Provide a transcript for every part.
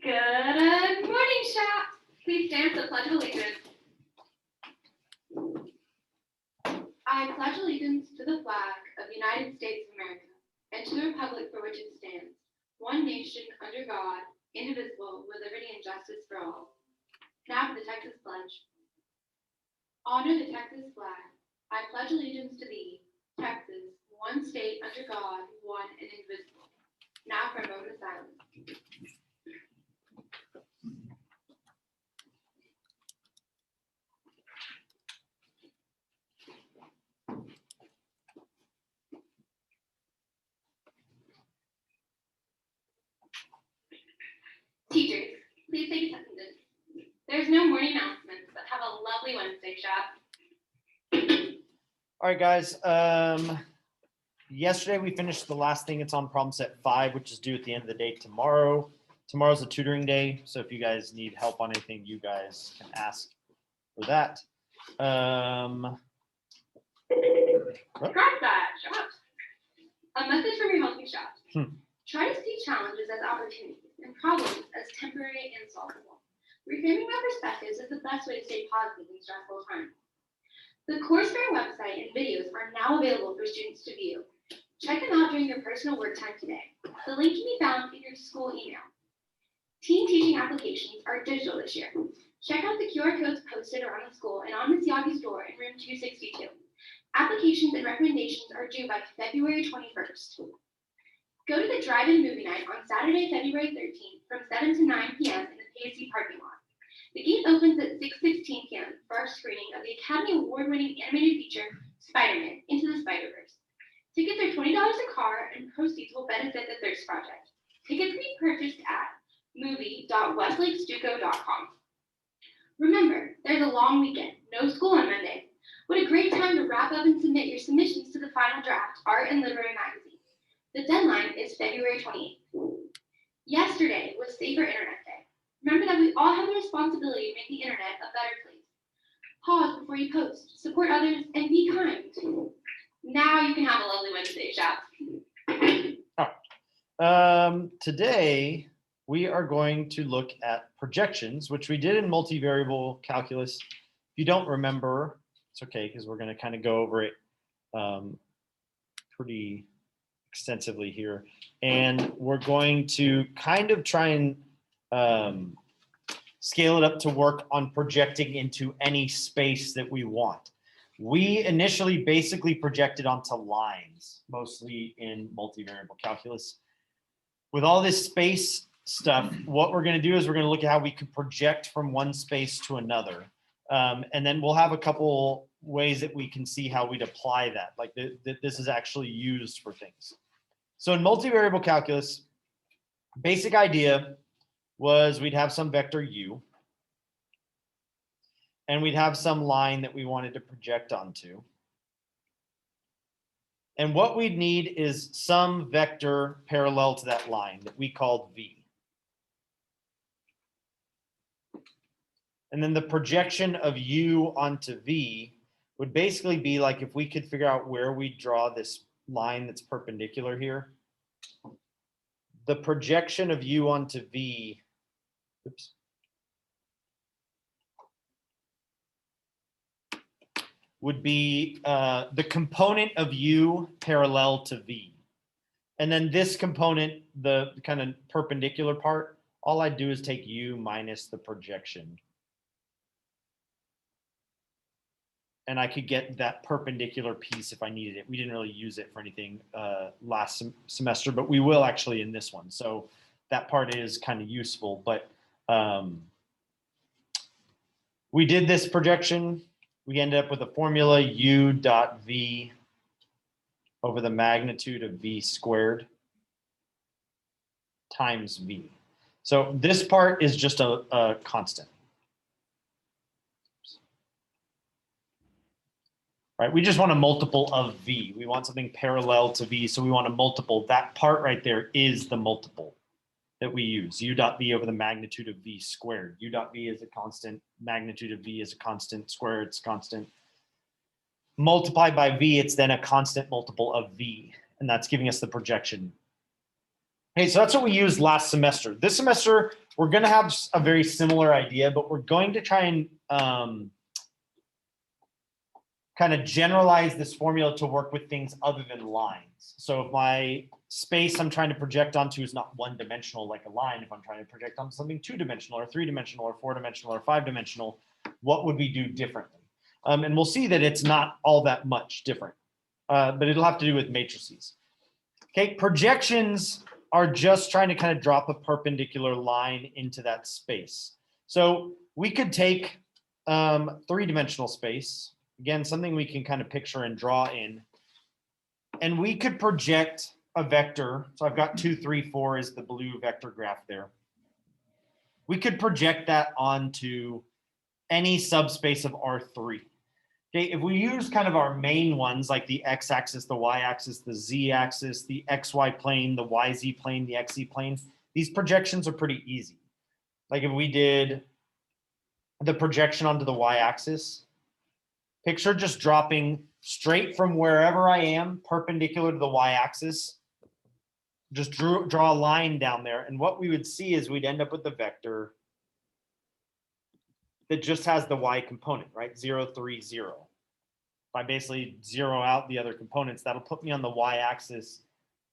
Good morning, shop. Please stand for the Pledge of Allegiance. I pledge allegiance to the flag of the United States of America and to the republic for which it stands, one nation under God, indivisible, with liberty and justice for all. Now for the Texas Pledge. Honor the Texas flag. I pledge allegiance to thee, Texas, one state under God, one and indivisible. Now for a moment of silence. Teachers, please take attendance. There's no morning announcements, but have a lovely Wednesday, shop. All right, guys. Yesterday we finished the last thing. It's on problem set 5, which is due at the end of the day tomorrow. Tomorrow's a tutoring day, so if you guys need help on anything, you guys can ask for that. Scratch that, shop. A message from your healthy shop. Try to see challenges as opportunities and problems as temporary and solvable. Reframing our perspectives is the best way to stay positive in stressful times. The Courseware website and videos are now available for students to view. Check them out during your personal work time today. The link can be found in your school email. Team teaching applications are digital this year. Check out the QR codes posted around the school and on the Siagi store in room 262. Applications and recommendations are due by February 21st. Go to the drive-in movie night on Saturday, February 13th from 7 to 9 p.m. in the PAC parking lot. The gate opens at 6:16 p.m. for our screening of the Academy Award-winning animated feature, Spider-Man Into the Spider-Verse. Tickets are $20 a car and proceeds will benefit the Thirst Project. Tickets can be purchased at movie.westlakestuco.com. Remember, there's a long weekend, no school on Monday. What a great time to wrap up and submit your submissions to the final draft, Art and Literary Magazine. The deadline is February 28th. Yesterday was Safer Internet Day. Remember that we all have the responsibility to make the internet a better place. Pause before you post, support others, and be kind. Now you can have a lovely Wednesday, shop. Today, we are going to look at projections, which we did in multivariable calculus. If you don't remember, it's okay, because we're going to kind of go over it pretty extensively here. And we're going to kind of try and scale it up to work on projecting into any space that we want. We initially basically projected onto lines, mostly in multivariable calculus, with all this space stuff, what we're going to do is we're going to look at how we can project from one space to another. And then we'll have a couple ways that we can see how we'd apply that, like that this is actually used for things. So in multivariable calculus, basic idea was we'd have some vector u, and we'd have some line that we wanted to project onto. And what we'd need is some vector parallel to that line that we called v. And then the projection of u onto v would basically be like if we could figure out where we draw this line that's perpendicular here. The projection of u onto v, oops, would be the component of u parallel to v. And then this component, the kind of perpendicular part, all I do is take u minus the projection. And I could get that perpendicular piece if I needed it. We didn't really use it for anything last semester, but we will actually in this one. So that part is kind of useful. But we did this projection. We ended up with a formula u dot v over the magnitude of v squared times v. So this part is just a constant. Right, we just want a multiple of v. We want something parallel to v, so we want a multiple. That part right there is the multiple that we use. U dot v over the magnitude of v squared. U dot v is a constant, magnitude of v is a constant, square it's constant. Multiplied by v, it's then a constant multiple of v, and that's giving us the projection. Okay, so that's what we used last semester. This semester, we're gonna have a very similar idea, but we're going to try and kind of generalize this formula to work with things other than lines. So if my space I'm trying to project onto is not one-dimensional like a line, if I'm trying to project onto something two-dimensional or three-dimensional or four-dimensional or five-dimensional, what would we do differently? And we'll see that it's not all that much different, but it'll have to do with matrices. Okay, projections are just trying to kind of drop a perpendicular line into that space. So we could take three-dimensional space, again, something we can kind of picture and draw in. And we could project a vector. So I've got 2, 3, 4 is the blue vector graph there. We could project that onto any subspace of R3. Okay, if we use kind of our main ones like the x-axis, the y-axis, the z-axis, the xy plane, the yz plane, the xz plane, these projections are pretty easy. Like if we did the projection onto the y-axis, picture just dropping straight from wherever I am, perpendicular to the y-axis. Just draw a line down there. And what we would see is we'd end up with the vector that just has the y component, right? 0, 3, 0. If I basically zero out the other components, that'll put me on the y-axis,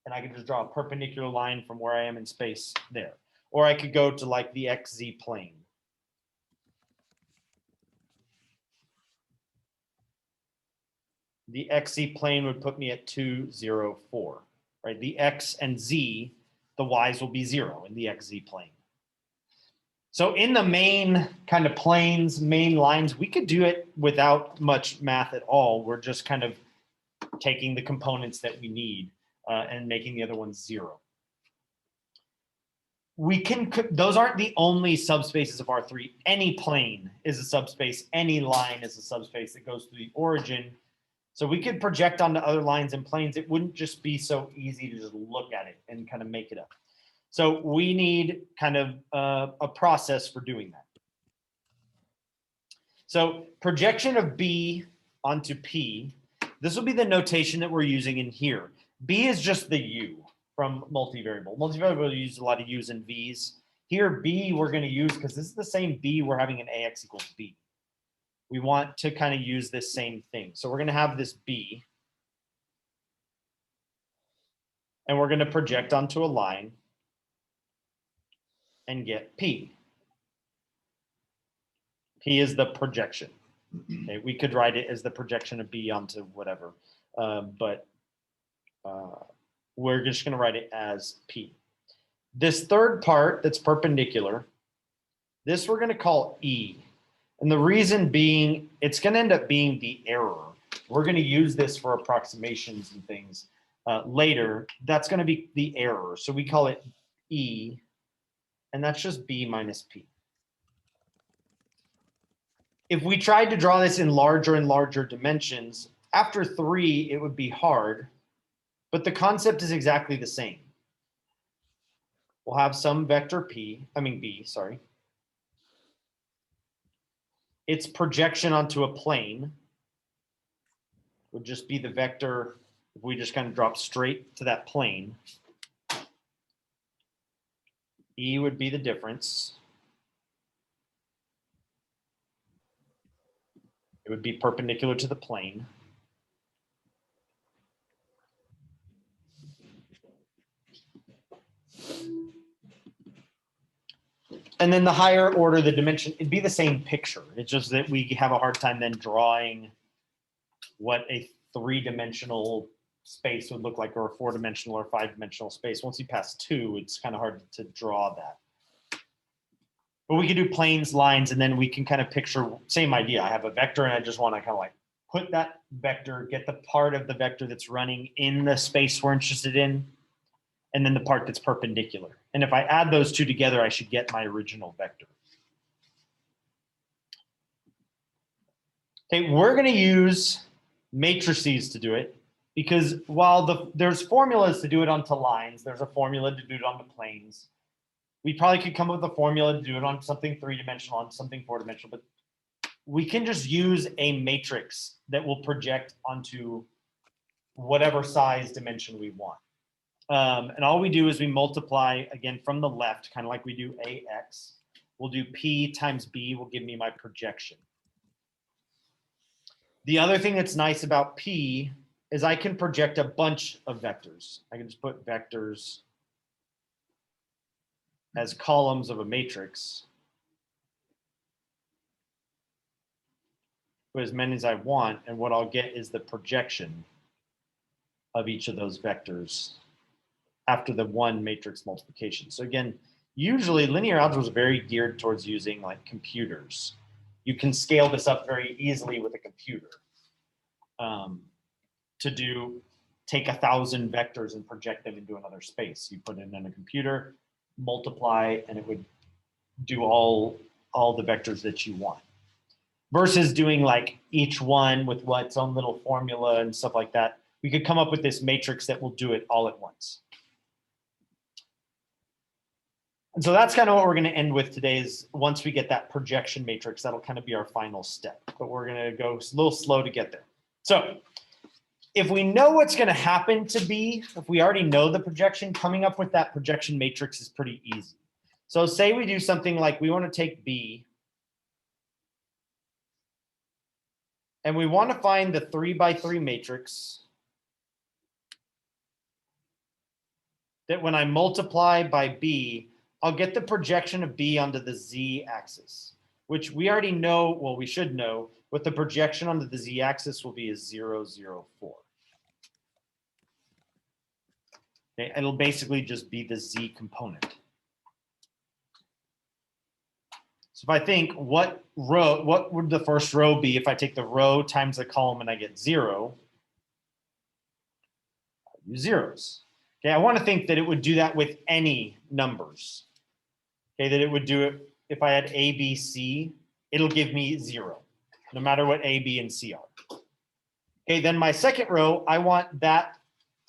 and I can just draw a perpendicular line from where I am in space there. Or I could go to like the xz plane. The xz plane would put me at 2, 0, 4, right? The x and z, the y's will be 0 in the xz plane. So in the main kind of planes, main lines, we could do it without much math at all. We're just kind of taking the components that we need and making the other ones 0. We can, those aren't the only subspaces of R3. Any plane is a subspace. Any line is a subspace that goes through the origin. So we could project onto other lines and planes. It wouldn't just be so easy to just look at it and kind of make it up. So we need kind of a process for doing that. So projection of B onto P, this will be the notation that we're using in here. B is just the U from multivariable. Multivariable uses a lot of U's and V's. Here, B we're going to use, because this is the same B we're having in AX equals B. We want to kind of use this same thing. So we're going to have this B, and we're going to project onto a line and get P. P is the projection. Okay, we could write it as the projection of B onto whatever, but we're just going to write it as P. This third part that's perpendicular, this we're going to call E. And the reason being, it's going to end up being the error. We're going to use this for approximations and things later. That's going to be the error. So we call it E, and that's just B minus P. If we tried to draw this in larger and larger dimensions, after 3, it would be hard, but the concept is exactly the same. We'll have some vector B, sorry. Its projection onto a plane would just be the vector, if we just kind of drop straight to that plane. E would be the difference. It would be perpendicular to the plane. And then the higher order, the dimension, it'd be the same picture. It's just that we have a hard time then drawing what a 3-dimensional space would look like, or a 4-dimensional or 5-dimensional space. Once you pass 2, it's kind of hard to draw that. But we can do planes, lines, and then we can kind of picture, same idea. I have a vector and I just want to kind of like put that vector, get the part of the vector that's running in the space we're interested in, and then the part that's perpendicular. And if I add those two together, I should get my original vector. Okay, we're going to use matrices to do it, because while there's formulas to do it onto lines, there's a formula to do it onto planes. We probably could come up with a formula to do it on something 3-dimensional, on something 4-dimensional, but we can just use a matrix that will project onto whatever size dimension we want. And all we do is we multiply, again, from the left, kind of like we do AX. We'll do P times B will give me my projection. The other thing that's nice about P is I can project a bunch of vectors. I can just put vectors as columns of a matrix, put as many as I want, and what I'll get is the projection of each of those vectors after the one matrix multiplication. So again, usually linear algebra is very geared towards using like computers. You can scale this up very easily with a computer to take 1,000 vectors and project them into another space. You put it in a computer, multiply, and it would do all the vectors that you want. Versus doing like each one with its own little formula and stuff like that. We could come up with this matrix that will do it all at once. And so that's kind of what we're going to end with today, is once we get that projection matrix, that'll kind of be our final step. But we're going to go a little slow to get there. So if we know what's going to happen to B, if we already know the projection, coming up with that projection matrix is pretty easy. So say we do something like we want to take B, and we want to find the 3x3 matrix that when I multiply by B, I'll get the projection of B onto the Z-axis, which we already know, well, we should know, what the projection onto the Z-axis will be is 0, 0, 4. Okay, it'll basically just be the Z component. So if I think what would the first row be if I take the row times the column and I get 0? I use zeros. Okay, I want to think that it would do that with any numbers. Okay, that it would do it if I had A, B, C, it'll give me 0, no matter what A, B, and C are. Okay, then my second row, I want that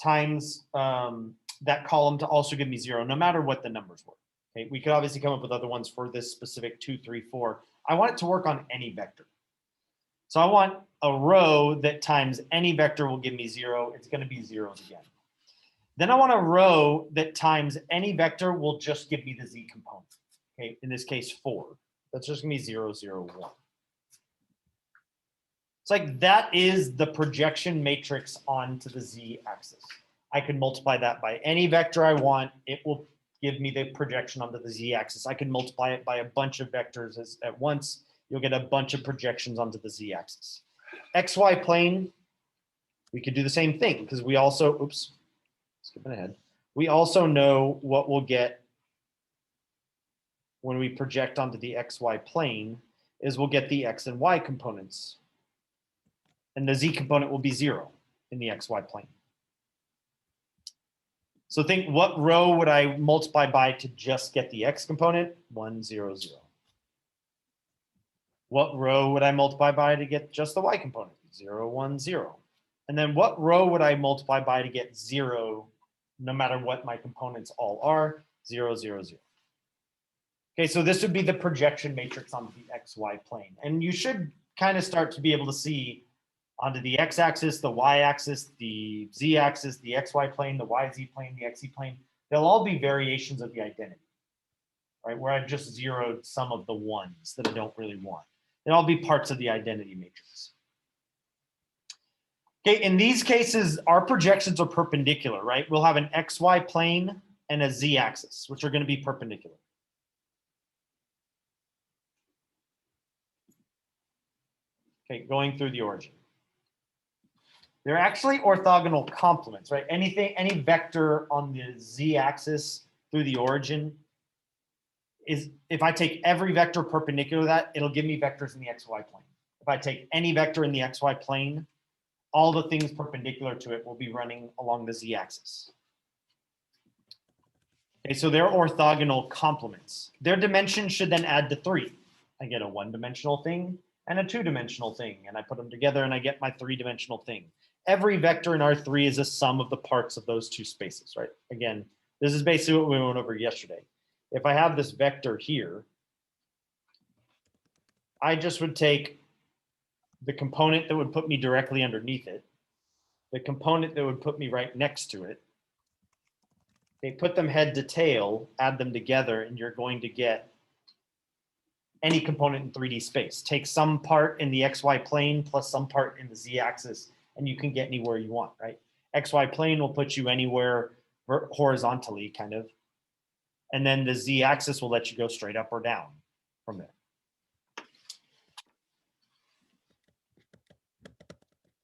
times that column to also give me 0, no matter what the numbers were. Okay, we could obviously come up with other ones for this specific 2, 3, 4. I want it to work on any vector. So I want a row that times any vector will give me 0. It's going to be zeros again. Then I want a row that times any vector will just give me the Z component. Okay, in this case, 4. That's just going to be 0, 0, 1. It's like that is the projection matrix onto the Z-axis. I can multiply that by any vector I want. It will give me the projection onto the Z-axis. I can multiply it by a bunch of vectors at once. You'll get a bunch of projections onto the Z-axis. XY plane, we could do the same thing because we also, oops, skipping ahead. We also know what we'll get when we project onto the XY plane is we'll get the X and Y components. And the Z component will be 0 in the XY plane. So think, what row would I multiply by to just get the X component? 1, 0, 0. What row would I multiply by to get just the Y component? 0, 1, 0. And then what row would I multiply by to get 0, no matter what my components all are? 0, 0, 0. Okay, so this would be the projection matrix on the XY plane. And you should kind of start to be able to see onto the x-axis, the y-axis, the z-axis, the xy plane, the yz plane, the xe plane. They'll all be variations of the identity, right? Where I've just zeroed some of the ones that I don't really want. They'll all be parts of the identity matrix. Okay, in these cases, our projections are perpendicular, right? We'll have an xy plane and a z-axis, which are going to be perpendicular. Okay, going through the origin. They're actually orthogonal complements, right? Any vector on the z-axis through the origin is, if I take every vector perpendicular to that, it'll give me vectors in the xy plane. If I take any vector in the xy plane, all the things perpendicular to it will be running along the z-axis. Okay, so they're orthogonal complements. Their dimension should then add to 3. I get a one-dimensional thing and a two-dimensional thing, and I put them together and I get my three-dimensional thing. Every vector in R3 is a sum of the parts of those two spaces, right? Again, this is basically what we went over yesterday. If I have this vector here, I just would take the component that would put me directly underneath it, the component that would put me right next to it, okay, put them head to tail, add them together, and you're going to get any component in 3D space. Take some part in the XY plane plus some part in the Z-axis, and you can get anywhere you want, right? XY plane will put you anywhere horizontally, kind of. And then the Z-axis will let you go straight up or down from there.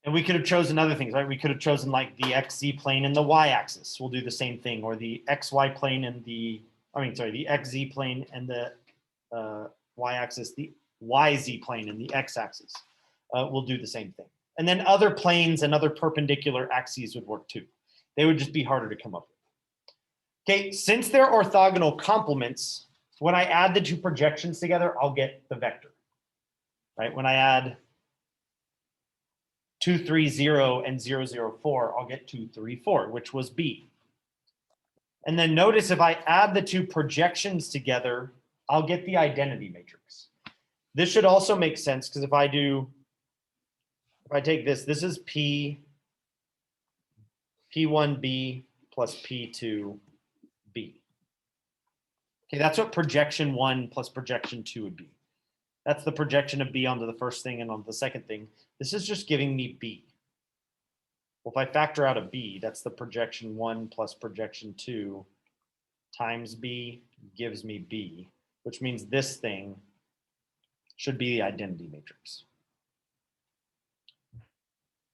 And we could have chosen other things, right? We could have chosen like the XZ plane and the Y-axis. We'll do the same thing, or the XY plane and the XZ plane and the Y-axis, the YZ plane and the X-axis. We'll do the same thing. And then other planes and other perpendicular axes would work too. They would just be harder to come up with. Okay, since they're orthogonal complements, when I add the two projections together, I'll get the vector, right? When I add 2, 3, 0 and 0, 0, 4, I'll get 2, 3, 4, which was B. And then notice if I add the two projections together, I'll get the identity matrix. This should also make sense because if I take this, this is P1B plus P2B. Okay, that's what projection 1 plus projection 2 would be. That's the projection of B onto the first thing and onto the second thing. This is just giving me B. Well, if I factor out a B, that's the projection 1 plus projection 2 times B gives me B, which means this thing should be the identity matrix.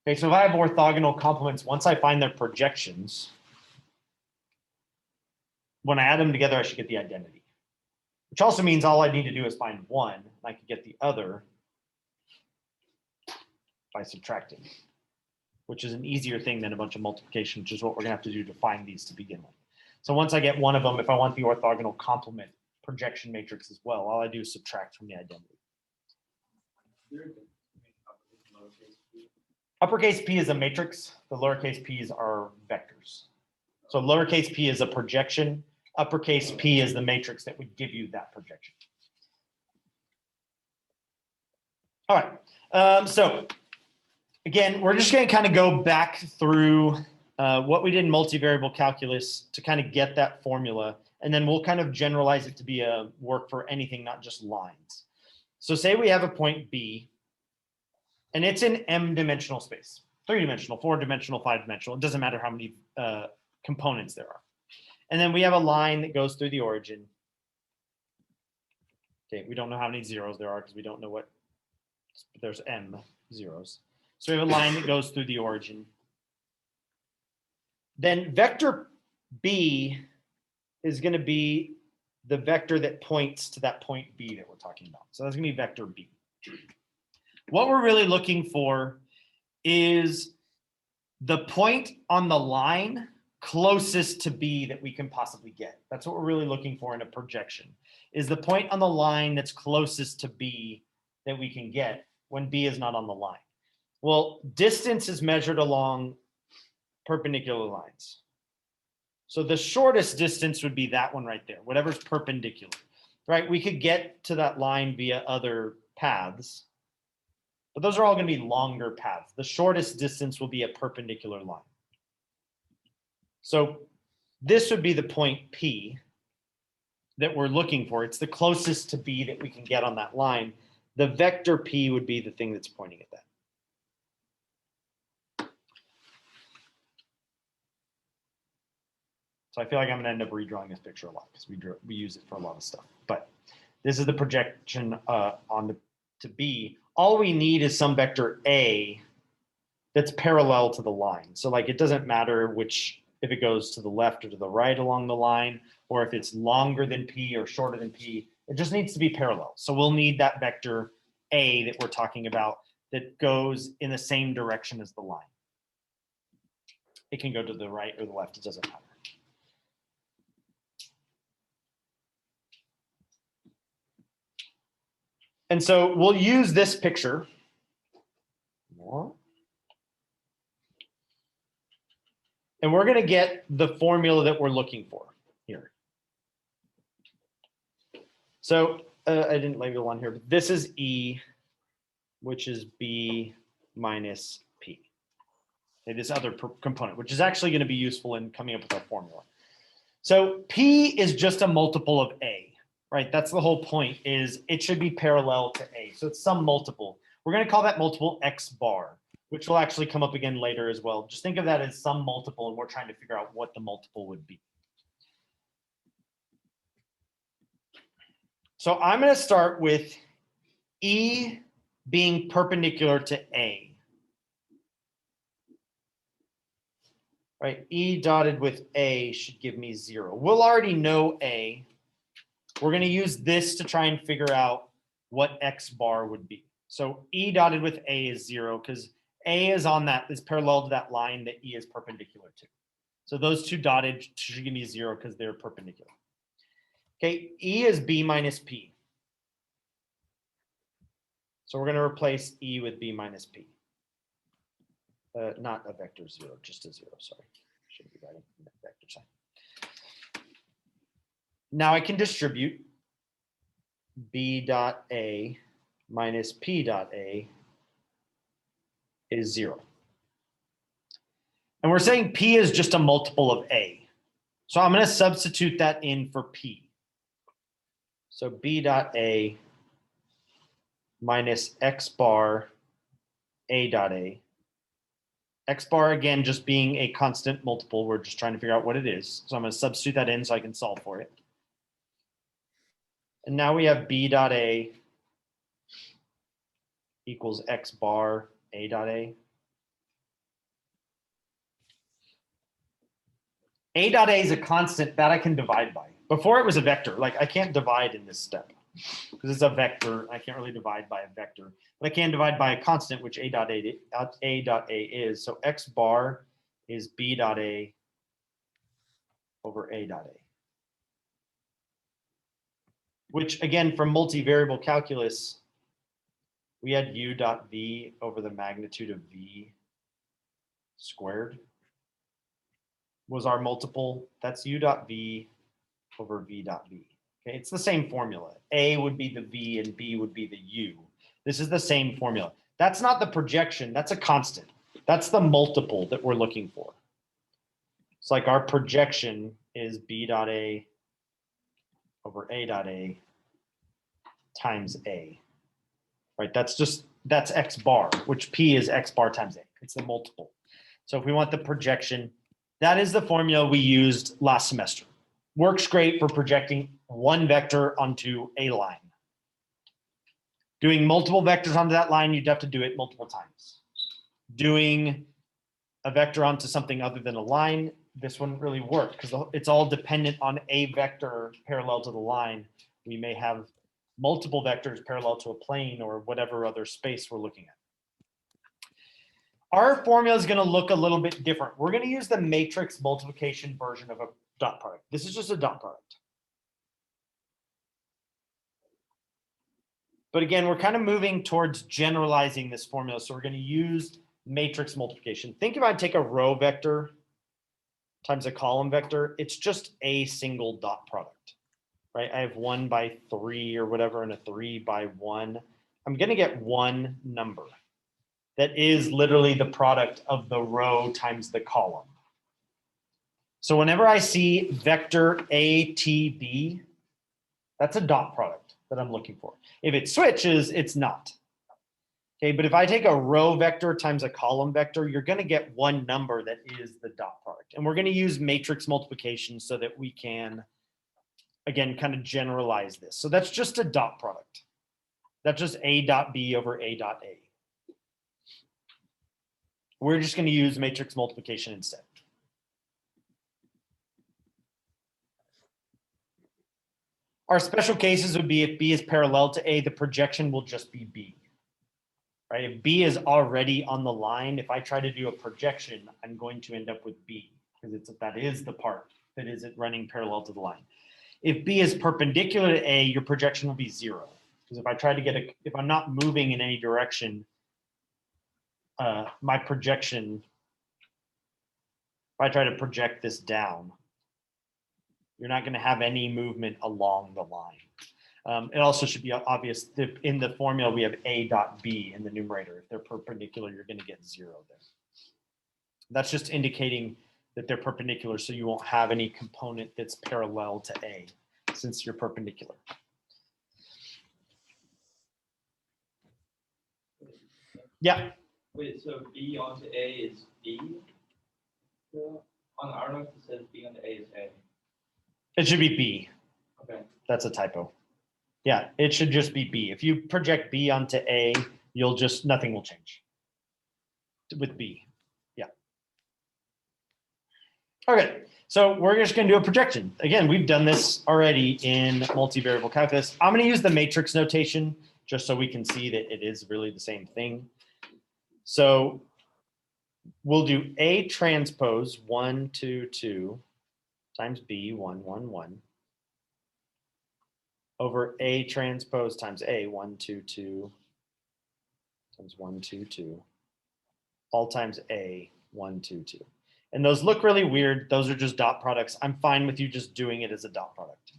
Okay, so if I have orthogonal complements, once I find their projections, when I add them together, I should get the identity. Which also means all I need to do is find one, and I can get the other by subtracting, which is an easier thing than a bunch of multiplication, which is what we're gonna have to do to find these to begin with. So once I get one of them, if I want the orthogonal complement projection matrix as well, all I do is subtract from the identity. Uppercase P is a matrix. The lowercase p's are vectors. So lowercase p is a projection. Uppercase P is the matrix that would give you that projection. All right. So again, we're just going to kind of go back through what we did in multivariable calculus to kind of get that formula. And then we'll kind of generalize it to be a work for anything, not just lines. So say we have a point B, and it's in m-dimensional space, 3-dimensional, 4-dimensional, 5-dimensional. It doesn't matter how many components there are. And then we have a line that goes through the origin. Okay, we don't know how many zeros there are because we don't know what, there's m zeros. So we have a line that goes through the origin. Then vector B is going to be the vector that points to that point B that we're talking about. So that's gonna be vector B. What we're really looking for is the point on the line closest to B that we can possibly get. That's what we're really looking for in a projection, is the point on the line that's closest to B that we can get when B is not on the line. Well, distance is measured along perpendicular lines. So the shortest distance would be that one right there, whatever's perpendicular, right? We could get to that line via other paths, but those are all going to be longer paths. The shortest distance will be a perpendicular line. So this would be the point P that we're looking for. It's the closest to B that we can get on that line. The vector P would be the thing that's pointing at that. So I feel like I'm gonna end up redrawing this picture a lot because we use it for a lot of stuff. But this is the projection to B. All we need is some vector A that's parallel to the line. So like it doesn't matter if it goes to the left or to the right along the line, or if it's longer than P or shorter than P, it just needs to be parallel. So we'll need that vector A that we're talking about that goes in the same direction as the line. It can go to the right or the left, it doesn't matter. And so we'll use this picture. And we're going to get the formula that we're looking for here. So I didn't label one here, but this is E, which is B minus P. Okay, this other component, which is actually going to be useful in coming up with our formula. So P is just a multiple of A, right? That's the whole point, is it should be parallel to A. So it's some multiple. We're going to call that multiple X bar, which will actually come up again later as well. Just think of that as some multiple, and we're trying to figure out what the multiple would be. So I'm going to start with E being perpendicular to A. Right, E dotted with A should give me 0. We'll already know A. We're going to use this to try and figure out what X bar would be. So E dotted with A is 0 because A is parallel to that line that E is perpendicular to. So those two dotted should give me 0 because they're perpendicular. Okay, E is B minus P. So we're going to replace E with B minus P. Not a vector 0, just a 0, sorry. Shouldn't be writing that vector sign. Now I can distribute B dot A minus P dot A is 0. And we're saying P is just a multiple of A. So I'm going to substitute that in for P. So B dot A minus X bar A dot A. X bar, again, just being a constant multiple. We're just trying to figure out what it is. So I'm going to substitute that in so I can solve for it. And now we have B dot A equals X bar A dot A. A dot A is a constant that I can divide by. Before it was a vector. Like I can't divide in this step because it's a vector. I can't really divide by a vector, but I can divide by a constant, which A dot A is. So X bar is B dot A over A dot A. Which again, from multivariable calculus, we had U dot V over the magnitude of V squared was our multiple. That's U dot V over V dot V. Okay, it's the same formula. A would be the V and B would be the U. This is the same formula. That's not the projection, that's a constant. That's the multiple that we're looking for. It's like our projection is B dot A over A dot A times A, right? That's X bar, which P is X bar times A. It's the multiple. So if we want the projection, that is the formula we used last semester. Works great for projecting one vector onto a line. Doing multiple vectors onto that line, you'd have to do it multiple times. Doing a vector onto something other than a line, this wouldn't really work because it's all dependent on a vector parallel to the line. We may have multiple vectors parallel to a plane or whatever other space we're looking at. Our formula is going to look a little bit different. We're going to use the matrix multiplication version of a dot product. This is just a dot product. But again, we're kind of moving towards generalizing this formula. So we're going to use matrix multiplication. Think if I take a row vector times a column vector, it's just a single dot product, right? I have 1 by 3 or whatever and a 3 by 1. I'm going to get one number that is literally the product of the row times the column. So whenever I see vector ATB, that's a dot product that I'm looking for. If it switches, it's not. Okay, but if I take a row vector times a column vector, you're going to get one number that is the dot product. And we're going to use matrix multiplication so that we can, again, kind of generalize this. So that's just a dot product. That's just A dot B over A dot A. We're just going to use matrix multiplication instead. Our special cases would be if B is parallel to A, the projection will just be B. Right? If B is already on the line, if I try to do a projection, I'm going to end up with B because that is the part that is running parallel to the line. If B is perpendicular to A, your projection will be 0. Because if I try to if I'm not moving in any direction, my projection, if I try to project this down, you're not going to have any movement along the line. It also should be obvious that in the formula, we have A dot B in the numerator. If they're perpendicular, you're going to get 0 there. That's just indicating that they're perpendicular, so you won't have any component that's parallel to A since you're perpendicular. Yeah. Wait, so B onto A is B? On our notes, it says B onto A is A. It should be B. Okay. That's a typo. Yeah, it should just be B. If you project B onto A, nothing will change with B. Yeah. Okay, so we're just going to do a projection. Again, we've done this already in multivariable calculus. I'm going to use the matrix notation just so we can see that it is really the same thing. So we'll do A transpose 1, 2, 2 times B 1, 1, 1 over A transpose times A 1, 2, 2 times 1, 2, 2 all times A 1, 2, 2. And those look really weird. Those are just dot products. I'm fine with you just doing it as a dot product.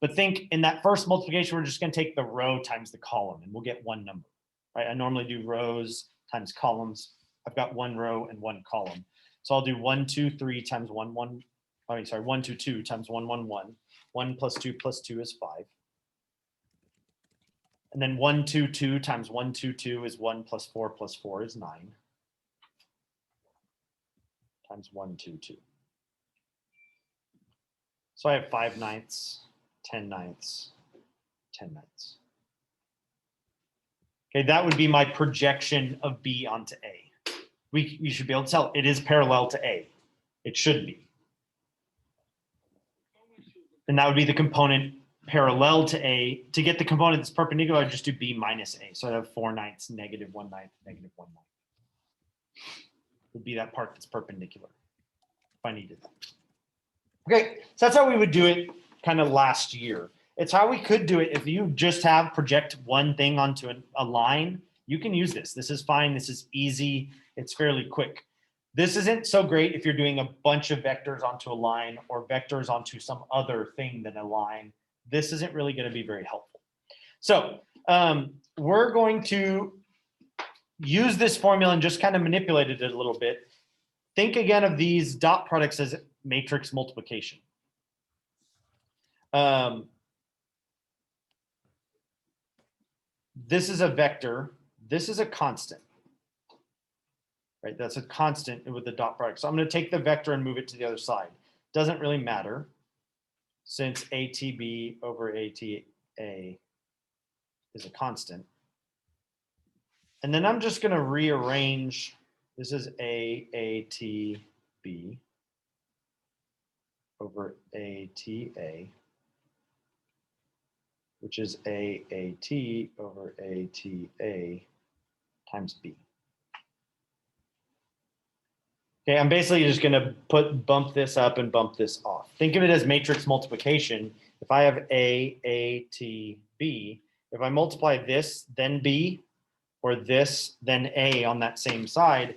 But think in that first multiplication, we're just going to take the row times the column and we'll get one number, right? I normally do rows times columns. I've got one row and one column. So I'll do 1, 2, 3 times 1, 1. I mean, sorry, 1, 2, 2 times 1, 1, 1. 1 plus 2 plus 2 is 5. And then 1, 2, 2 times 1, 2, 2 is 1 plus 4 is 9. Times 1, 2, 2. So I have 5 ninths, 10 ninths, 10 ninths. Okay, that would be my projection of B onto A. You should be able to tell it is parallel to A. It should be. And that would be the component parallel to A. To get the component that's perpendicular, I'd just do B minus A. So I'd have 4 ninths, negative 1 ninth, negative 1 ninth. Would be that part that's perpendicular if I needed that. Okay, so that's how we would do it kind of last year. It's how we could do it if you just have project one thing onto a line. You can use this. This is fine. This is easy. It's fairly quick. This isn't so great if you're doing a bunch of vectors onto a line or vectors onto some other thing than a line. This isn't really going to be very helpful. So we're going to use this formula and just kind of manipulate it a little bit. Think again of these dot products as matrix multiplication. This is a vector. This is a constant. Right, that's a constant with the dot product. So I'm going to take the vector and move it to the other side. Doesn't really matter since ATB over ATA is a constant. And then I'm just going to rearrange. This is ATB. over ATA, which is AAT over ATA times B. Okay, I'm basically just going to bump this up and bump this off. Think of it as matrix multiplication. If I have A, T, B, if I multiply this, then B, or this, then A on that same side,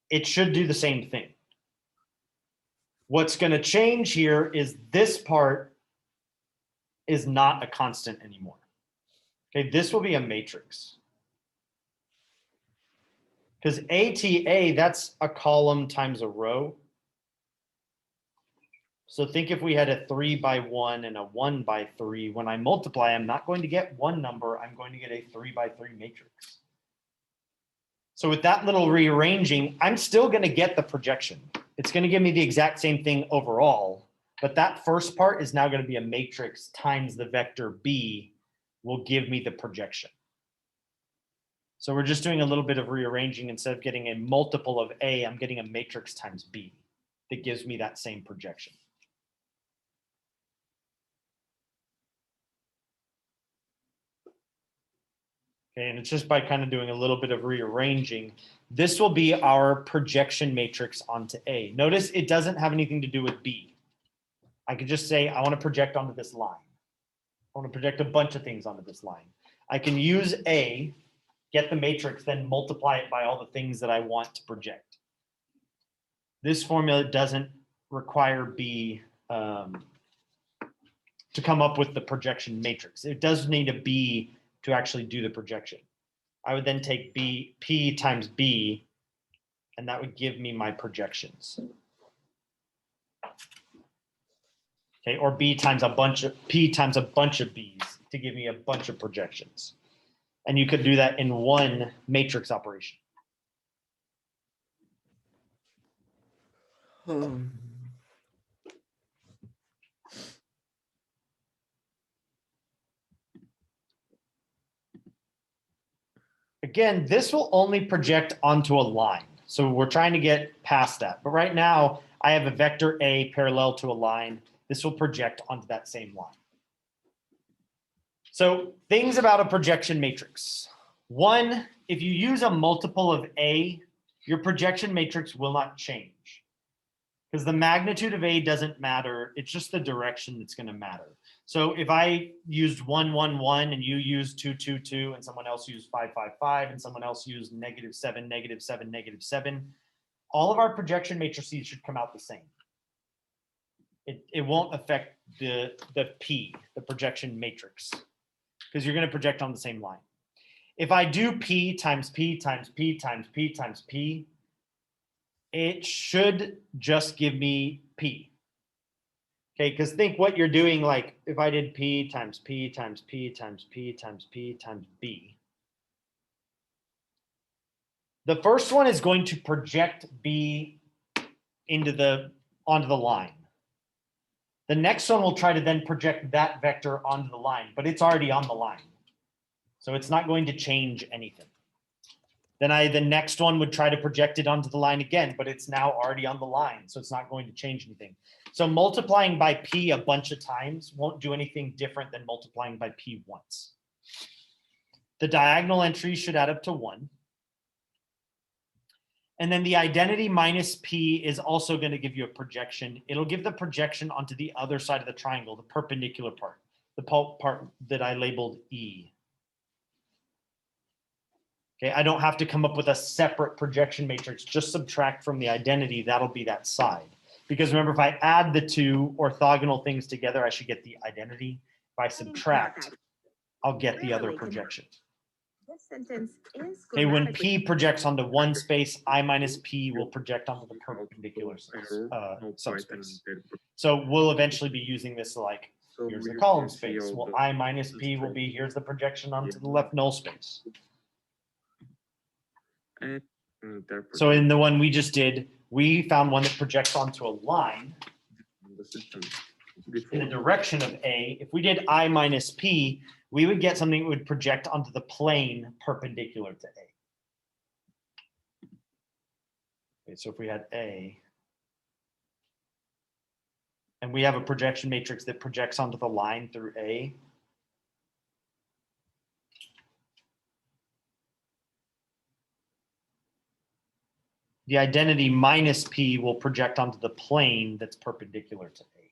it should do the same thing. What's going to change here is this part is not a constant anymore. Okay, this will be a matrix. Because ATA, that's a column times a row. So think if we had a 3 by 1 and a 1 by 3, when I multiply, I'm not going to get one number, I'm going to get a 3 by 3 matrix. So with that little rearranging, I'm still going to get the projection. It's going to give me the exact same thing overall, but that first part is now going to be a matrix times the vector B will give me the projection. So we're just doing a little bit of rearranging. Instead of getting a multiple of A, I'm getting a matrix times B that gives me that same projection. Okay, and it's just by kind of doing a little bit of rearranging. This will be our projection matrix onto A. Notice it doesn't have anything to do with B. I could just say, I want to project onto this line. I want to project a bunch of things onto this line. I can use A, get the matrix, then multiply it by all the things that I want to project. This formula doesn't require B to come up with the projection matrix. It does need a B to actually do the projection. I would then take P times B, and that would give me my projections. Okay, or P times a bunch of B's to give me a bunch of projections. And you could do that in one matrix operation. Again, this will only project onto a line. So we're trying to get past that. But right now, I have a vector A parallel to a line. This will project onto that same line. So things about a projection matrix. One, if you use a multiple of A, your projection matrix will not change. Because the magnitude of A doesn't matter. It's just the direction that's going to matter. So if I used 1, 1, 1, and you used 2, 2, 2, and someone else used 5, 5, 5, and someone else used -7, -7, -7, all of our projection matrices should come out the same. It won't affect the P, the projection matrix, because you're going to project on the same line. If I do P times P times P times P times P, it should just give me P. Okay, because think what you're doing, like if I did P times P times P times P times P times B. The first one is going to project B onto the line. The next one will try to then project that vector onto the line, but it's already on the line. So it's not going to change anything. Then the next one would try to project it onto the line again, but it's now already on the line, so it's not going to change anything. So multiplying by P a bunch of times won't do anything different than multiplying by P once. The diagonal entries should add up to 1. And then the identity minus P is also going to give you a projection. It'll give the projection onto the other side of the triangle, the perpendicular part, the part that I labeled E. Okay, I don't have to come up with a separate projection matrix, just subtract from the identity, that'll be that side. Because remember, if I add the two orthogonal things together, I should get the identity. If I subtract, I'll get the other projection. This sentence is Okay, when P projects onto one space, I minus P will project onto the perpendicular subspace. So we'll eventually be using this like, here's the column space. Well, I minus P will be, here's the projection onto the left null space. So in the one we just did, we found one that projects onto a line in the direction of A. If we did I minus P, we would get something that would project onto the plane perpendicular to A. Okay, so if we had A, and we have a projection matrix that projects onto the line through A. The identity minus P will project onto the plane that's perpendicular to A,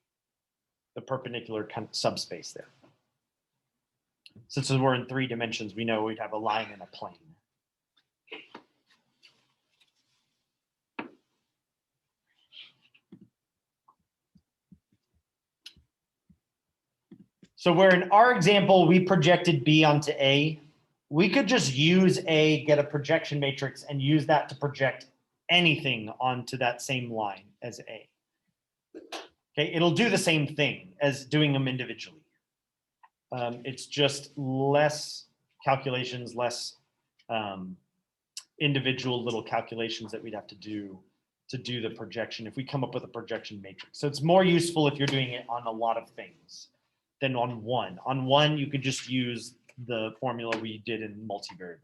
the perpendicular subspace there. Since we're in 3 dimensions, we know we'd have a line and a plane. So where in our example, we projected B onto A, we could just use A, get a projection matrix, and use that to project anything onto that same line as A. Okay, it'll do the same thing as doing them individually. It's just less calculations, less individual little calculations that we'd have to do the projection if we come up with a projection matrix. So it's more useful if you're doing it on a lot of things than on one. On one, you could just use the formula we did in multivariable.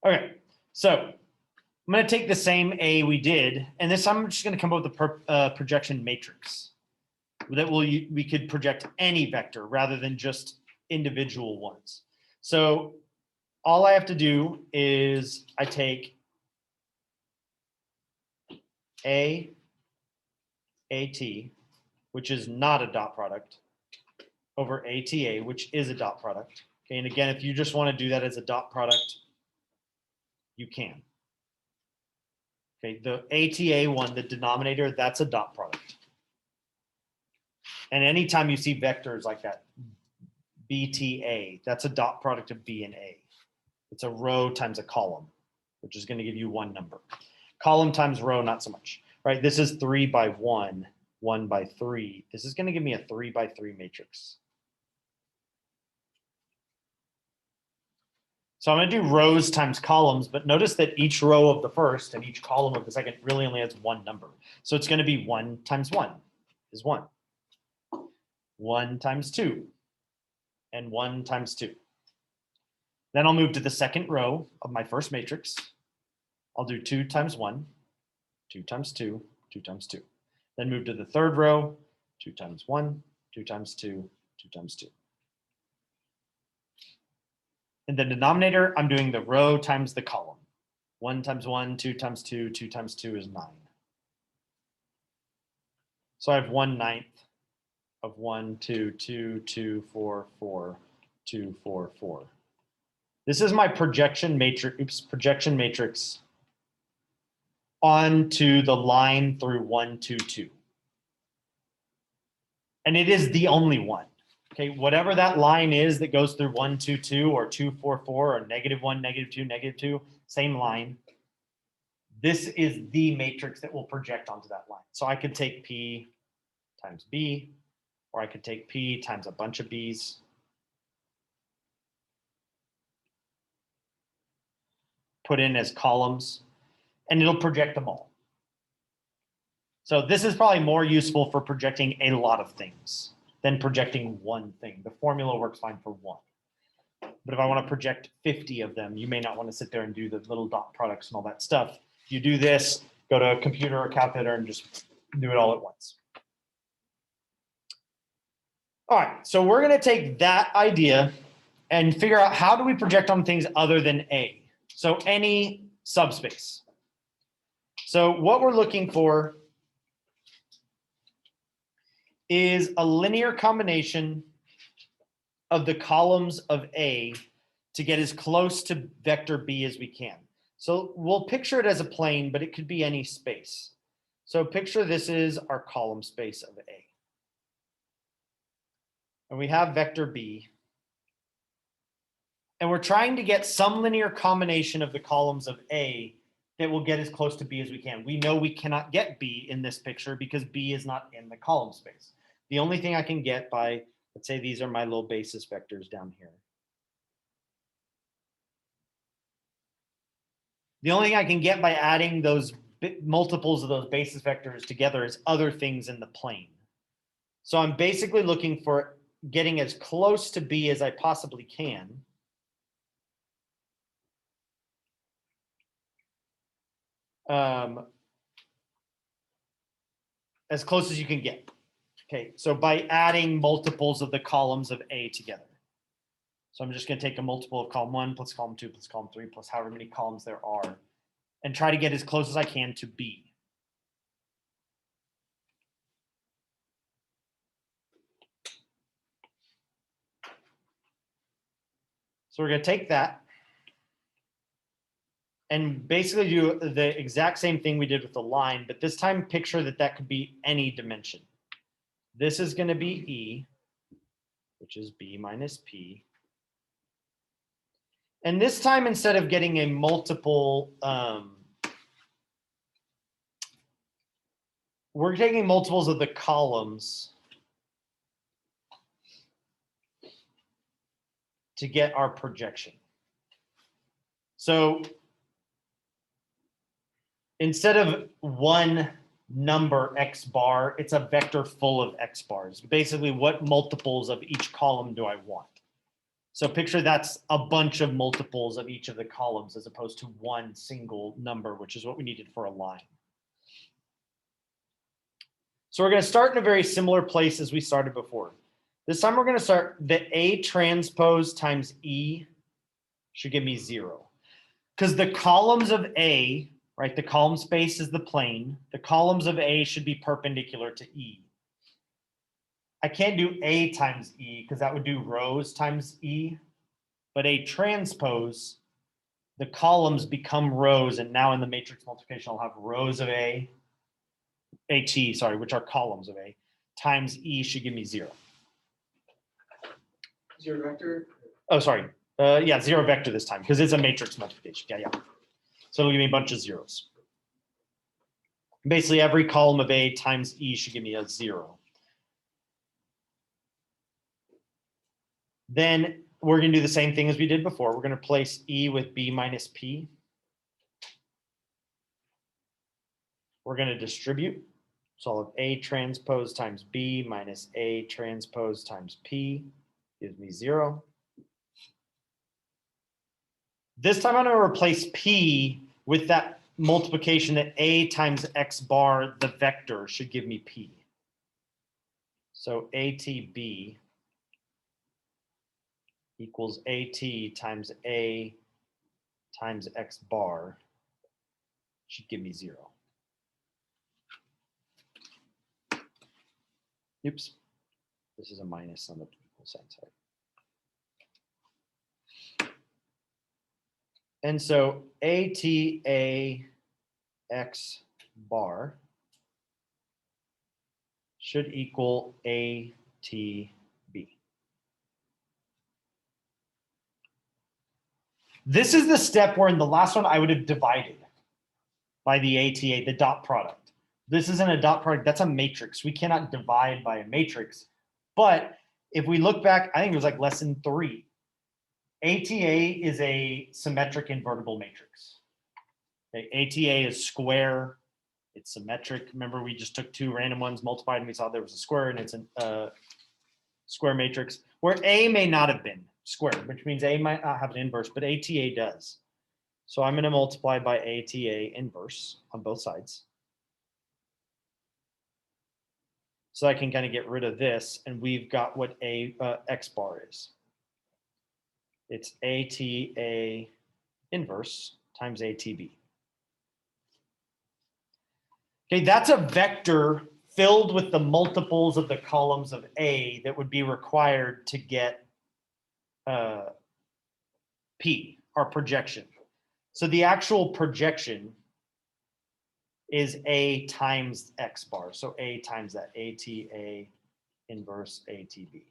Okay, so I'm going to take the same A we did, and this I'm just going to come up with a projection matrix that we could project any vector rather than just individual ones. So all I have to do is I take A, AT, which is not a dot product, over ATA, which is a dot product. Okay, and again, if you just want to do that as a dot product, you can. Okay, the ATA one, the denominator, that's a dot product. And anytime you see vectors like that, BTA, that's a dot product of B and A. It's a row times a column, which is going to give you one number. Column times row, not so much, right? This is 3 by 1, 1 by 3. This is going to give me a 3 by 3 matrix. So I'm going to do rows times columns, but notice that each row of the first and each column of the second really only has one number. So it's going to be 1 times 1 is 1. 1 times 2 and 1 times 2. Then I'll move to the second row of my first matrix. I'll do 2 times 1, 2 times 2, 2 times 2. Then move to the third row, 2 times 1, 2 times 2, 2 times 2. In the denominator, I'm doing the row times the column. 1 times 1, 2 times 2, 2 times 2 is 9. So I have 1/9 of 1, 2, 2, 2, 4, 4, 2, 4, 4. This is my projection matrix onto the line through 1, 2, 2. And it is the only one. Okay, whatever that line is that goes through 1, 2, 2, or 2, 4, 4, or -1, -2, -2, same line. This is the matrix that will project onto that line. So I could take P times B, or I could take P times a bunch of B's. Put in as columns, and it'll project them all. So this is probably more useful for projecting a lot of things than projecting one thing. The formula works fine for one. But if I want to project 50 of them, you may not want to sit there and do the little dot products and all that stuff. You do this, go to a computer or calculator and just do it all at once. All right, so we're going to take that idea and figure out how do we project on things other than A. So any subspace. So what we're looking for is a linear combination of the columns of A to get as close to vector B as we can. So we'll picture it as a plane, but it could be any space. So picture this is our column space of A. And we have vector B. And we're trying to get some linear combination of the columns of A that will get as close to B as we can. We know we cannot get B in this picture because B is not in the column space. The only thing I can get by, let's say these are my little basis vectors down here. The only thing I can get by adding those multiples of those basis vectors together is other things in the plane. So I'm basically looking for getting as close to B as I possibly can. As close as you can get. Okay, so by adding multiples of the columns of A together. So I'm just going to take a multiple of column 1 plus column 2 plus column 3 plus however many columns there are and try to get as close as I can to B. So we're going to take that and basically do the exact same thing we did with the line, but this time picture that that could be any dimension. This is going to be E, which is B minus P. And this time, instead of getting a multiple, we're taking multiples of the columns to get our projection. So instead of one number X bar, it's a vector full of X bars. Basically, what multiples of each column do I want? So picture that's a bunch of multiples of each of the columns as opposed to one single number, which is what we needed for a line. So we're going to start in a very similar place as we started before. This time we're going to start the A transpose times E should give me 0. Because the columns of A, right, the column space is the plane. The columns of A should be perpendicular to E. I can't do A times E because that would do rows times E. But A transpose, the columns become rows. And now in the matrix multiplication, I'll have rows of A, AT, sorry, which are columns of A, times E should give me 0. Zero vector? Oh, sorry. Yeah, 0 vector this time because it's a matrix multiplication. Yeah. So it'll give me a bunch of zeros. Basically, every column of A times E should give me a 0. Then we're going to do the same thing as we did before. We're going to place E with B minus P. We're going to distribute. So I'll have A transpose times B minus A transpose times P gives me 0. This time I'm going to replace P with that multiplication that A times X bar, the vector, should give me P. So ATB equals AT times A times X bar should give me 0. Oops, this is a minus on the equal sign side. And so ATA X bar should equal ATB. This is the step where in the last one I would have divided by the ATA, the dot product. This isn't a dot product, that's a matrix. We cannot divide by a matrix. But if we look back, I think it was like lesson 3. ATA is a symmetric invertible matrix. Okay, ATA is square, it's symmetric. Remember, we just took 2 random ones, multiplied, and we saw there was a square, and it's a square matrix, where A may not have been square, which means A might not have an inverse, but ATA does. So I'm going to multiply by ATA inverse on both sides. So I can kind of get rid of this, and we've got what a X bar is. It's ATA inverse times ATB. Okay, that's a vector filled with the multiples of the columns of A that would be required to get P, our projection. So the actual projection is A times X bar. So A times that, ATA inverse ATB.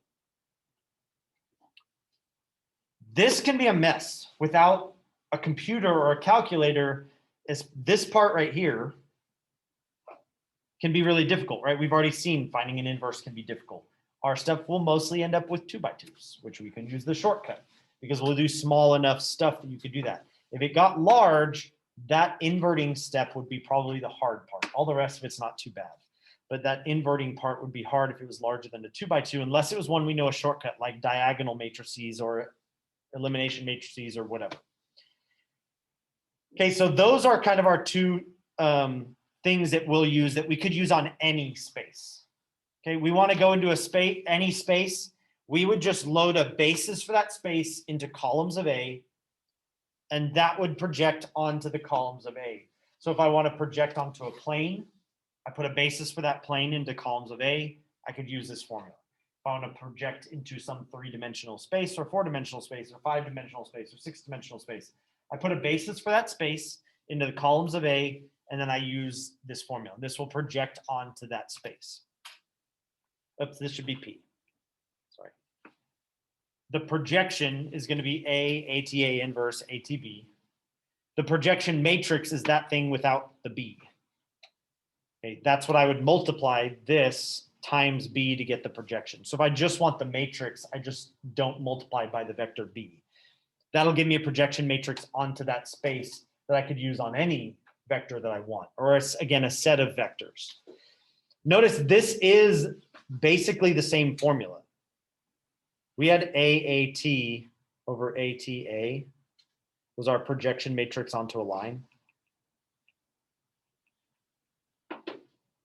This can be a mess without a computer or a calculator. This part right here can be really difficult, right? We've already seen finding an inverse can be difficult. Our stuff will mostly end up with 2x2s, which we can use the shortcut because we'll do small enough stuff that you could do that. If it got large, that inverting step would be probably the hard part. All the rest of it's not too bad. but that inverting part would be hard if it was larger than a 2 by 2, unless it was one we know a shortcut like diagonal matrices or elimination matrices or whatever. Okay, so those are kind of our two things that we'll use that we could use on any space. Okay, we want to go into a space, any space, we would just load a basis for that space into columns of A, and that would project onto the columns of A. So if I want to project onto a plane, I put a basis for that plane into columns of A, I could use this formula. If I want to project into some 3-dimensional space or 4-dimensional space or 5-dimensional space or 6-dimensional space, I put a basis for that space into the columns of A, and then I use this formula. This will project onto that space. Oops, this should be P. Sorry. The projection is going to be A, ATA inverse, ATB. The projection matrix is that thing without the B. Okay, that's what I would multiply this times B to get the projection. So if I just want the matrix, I just don't multiply by the vector B. That'll give me a projection matrix onto that space that I could use on any vector that I want, or again, a set of vectors. Notice this is basically the same formula. We had AAT over ATA was our projection matrix onto a line.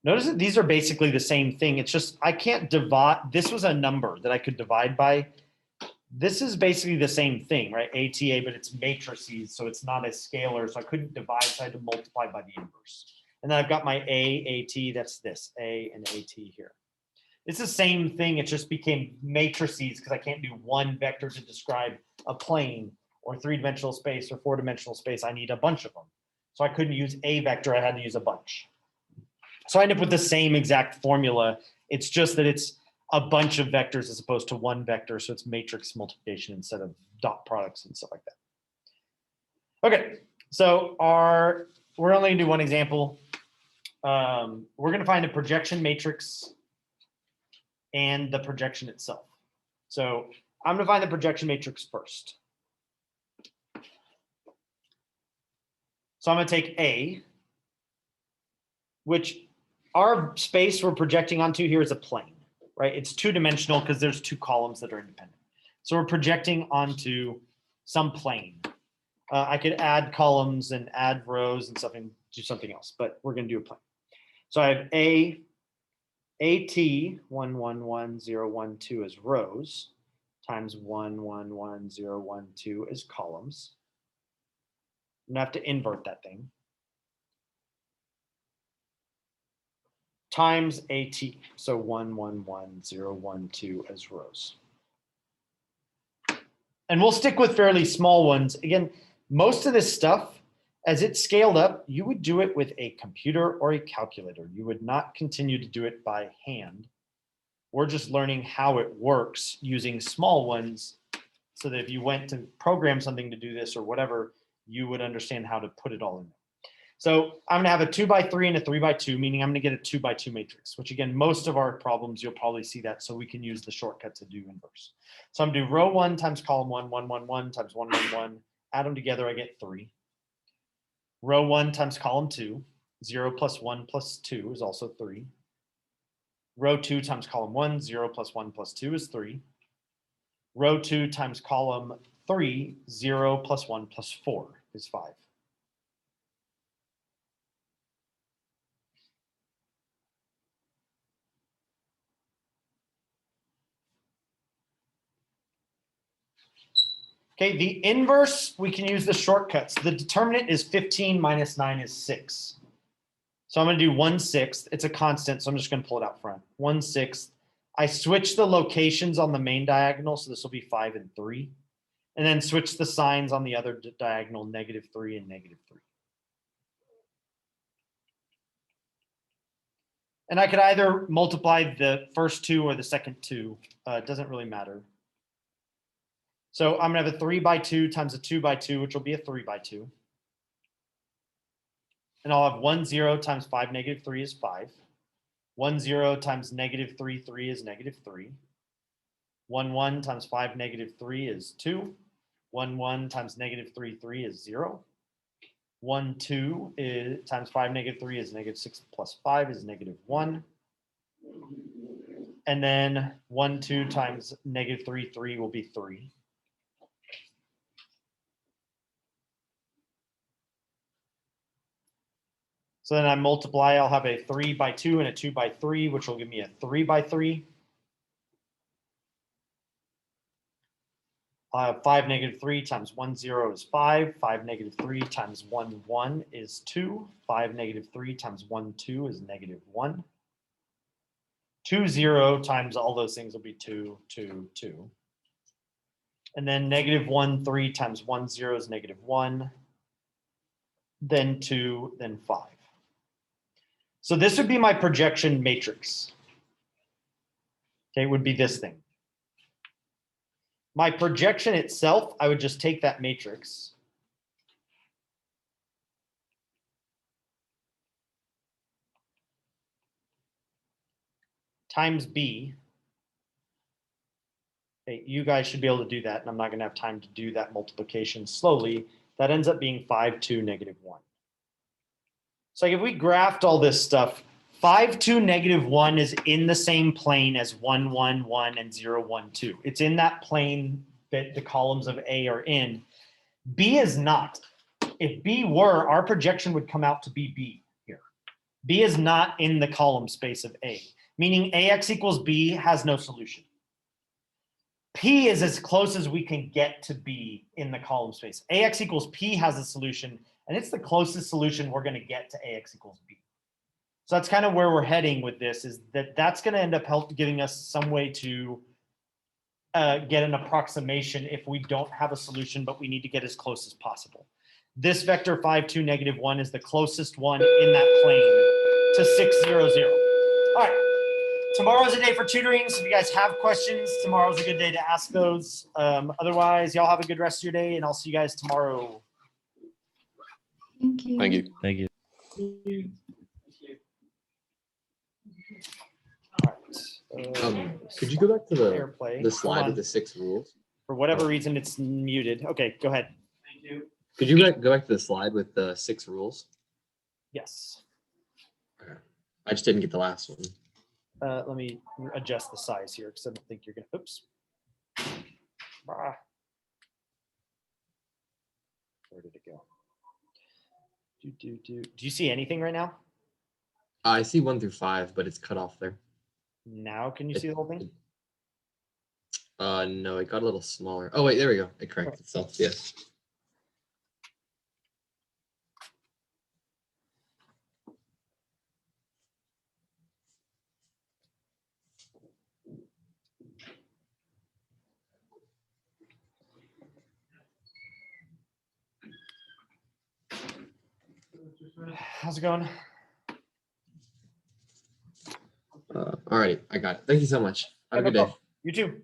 Notice that these are basically the same thing. It's just I can't divide. This was a number that I could divide by. This is basically the same thing, right? ATA, but it's matrices, so it's not a scalar. So I couldn't divide, so I had to multiply by the inverse. And then I've got my AAT, that's this, A and AT here. It's the same thing. It just became matrices because I can't do one vector to describe a plane or 3-dimensional space or 4-dimensional space. I need a bunch of them. So I couldn't use a vector. I had to use a bunch. So I end up with the same exact formula. It's just that it's a bunch of vectors as opposed to one vector. So it's matrix multiplication instead of dot products and stuff like that. Okay, so we're only gonna do one example. We're gonna find a projection matrix and the projection itself. So I'm gonna find the projection matrix first. So I'm gonna take A, which our space we're projecting onto here is a plane, right? It's 2-dimensional because there's 2 columns that are independent. So we're projecting onto some plane. I could add columns and add rows and stuff and do something else, but we're going to do a plane. So I have A, AT 1, 1, 1, 0, 1, 2 as rows times 1, 1, 1, 0, 1, 2 as columns. I'm going to have to invert that thing. Times AT, so 1, 1, 1, 0, 1, 2 as rows. And we'll stick with fairly small ones. Again, most of this stuff, as it's scaled up, you would do it with a computer or a calculator. You would not continue to do it by hand. We're just learning how it works using small ones so that if you went to program something to do this or whatever, you would understand how to put it all in there. So I'm gonna have a 2 by 3 and a 3 by 2, meaning I'm gonna get a 2 by 2 matrix, which again, most of our problems, you'll probably see that, so we can use the shortcut to do inverse. So I'm gonna do row 1 times column 1, 1, 1, 1 times 1, 1, 1, add them together, I get 3. Row 1 times column 2, 0 plus 1 plus 2 is also 3. Row 2 times column 1, 0 plus 1 plus 2 is 3. Row 2 times column 3, 0 plus 1 plus 4 is 5. Okay, the inverse, we can use the shortcuts. The determinant is 15 minus 9 is 6. So I'm going to do 1/6. It's a constant, so I'm just going to pull it out front. 1/6. I switch the locations on the main diagonal, so this will be 5 and 3. And then switch the signs on the other diagonal, -3 and -3. And I could either multiply the first 2 or the second 2. It doesn't really matter. So I'm going to have a 3 by 2 times a 2 by 2, which will be a 3 by 2. And I'll have 1, 0 times 5, -3 is 5. 1, 0 times -3, 3 is -3. 1, 1 times 5, -3 is 2. 1, 1 times -3, 3 is 0. 1, 2 times 5, -3 is -6 plus 5 is -1. And then 1, 2 times -3, 3 will be 3. So then I multiply, I'll have a 3 by 2 and a 2 by 3, which will give me a 3 by 3. I have 5 -3 times 1, 0 is 5. 5 -3 times 1, 1 is 2. 5 -3 times 1, 2 is -1. 2, 0 times all those things will be 2, 2, 2. And then -1, 3 times 1, 0 is -1. Then 2, then 5. So this would be my projection matrix. Okay, it would be this thing. My projection itself, I would just take that matrix. Times B. Okay, you guys should be able to do that, and I'm not going to have time to do that multiplication slowly. That ends up being 5, 2, -1. So like if we graphed all this stuff, 5, 2, -1 is in the same plane as 1, 1, 1, and 0, 1, 2. It's in that plane that the columns of A are in. B is not. If B were, our projection would come out to be B here. B is not in the column space of A, meaning AX equals B has no solution. P is as close as we can get to B in the column space. AX equals P has a solution, and it's the closest solution we're going to get to AX equals B. So that's kind of where we're heading with this, is that's going to end up giving us some way to get an approximation if we don't have a solution, but we need to get as close as possible. This vector 5, 2, -1 is the closest one in that plane to 6, 0, 0. All right. Tomorrow's a day for tutoring, so if you guys have questions, tomorrow's a good day to ask those. Otherwise, y'all have a good rest of your day, and I'll see you guys tomorrow. Thank you. Thank you. Thank you. All right. Could you go back to Fair play. the Hold slide on. with the 6 rules? For whatever reason, it's muted. Okay, go ahead. Thank you. Could you go back to the slide with the 6 rules? Yes. I just didn't get the last one. Let me adjust the size here because I don't think you're gonna. Oops. Ah. Where did it go? Do you see anything right now? I see 1 through 5, but it's cut off there. Now can you see the whole thing? No, it got a little smaller. Oh wait, there we go. It corrected itself. Yes. How's it going? Alrighty, I got it. Thank you so much. Have a Yeah, no good day. problem. You too.